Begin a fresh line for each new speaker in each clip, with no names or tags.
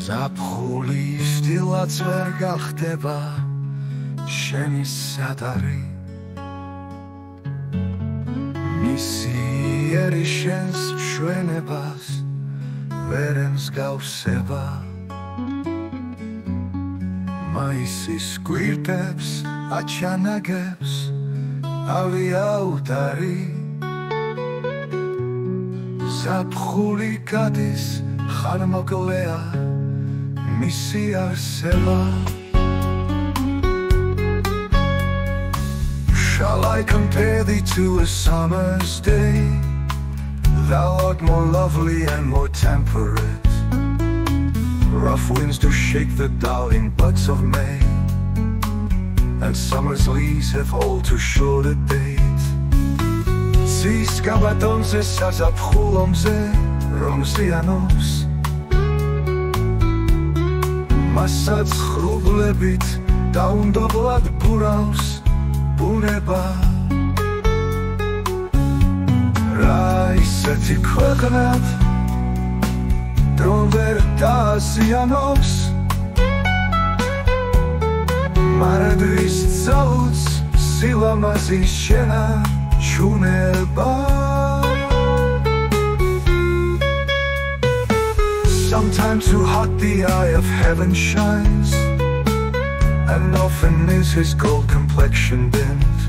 ზაფხული შtildeაც ვერ გახდება შენი სადარი მისიერი შენს მშვენებას ვერ ემსგავსება მაისის გვირდებს აჩანაგებს ავიაუდარი ზაფხული გადის ხანმოკლეა მისი არსება Shall I compare thee to a summer's day? Thou art more lovely and more temperate Rough winds do shake the darling buds of May And summer's leaves have all too short a date Cis gabadonze საზაფხულომზე რომ ზიანობს მასაც ხრუბლებით დაუნდობლად ბურავს ბუნება რა ისეთი ქვეყნად რომ ვერ დააზიანობს მარადვის ძალუც სილამაზის შენა ჩუნება Sometimes too hot the eye of heaven shines And often is his gold complexion dimmed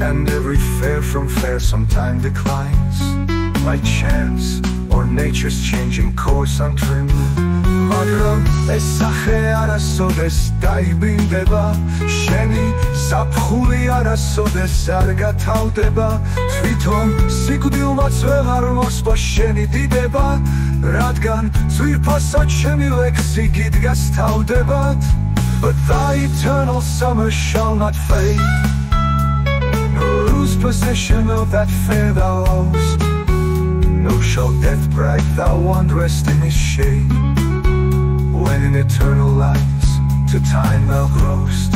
And every fair from fair sometime declines By chance or nature's changing course untrimmed მაგრამ ეს სახე არასოდეს დაიბინდება შენი ზაფხული არასოდეს არ გათავდება თვითონ სიკვდილმაც ვეღარ მოსვა შენი დიდება რადგან ძვირფასად ჩემი ლექსი გიდგას თავდებად But thy eternal summer shall not fade Nor lose possession of that fair thou owest Nor shall death bright thou wanderest in his shade When in eternal lights to time thou growest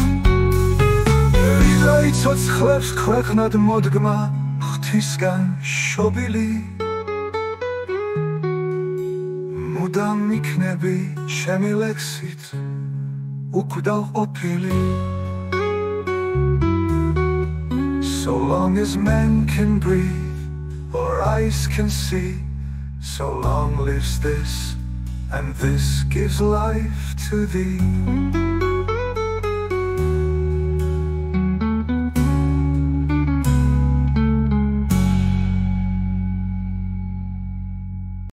Visa იცოცხლებს ქვეყნად მოდგმა ღვთისგან შობილი მუდამ იქნები ჩემი ლექსით უკვდავ ყოფილი So long as men can breathe or eyes can see So long lives this And this gives life to thee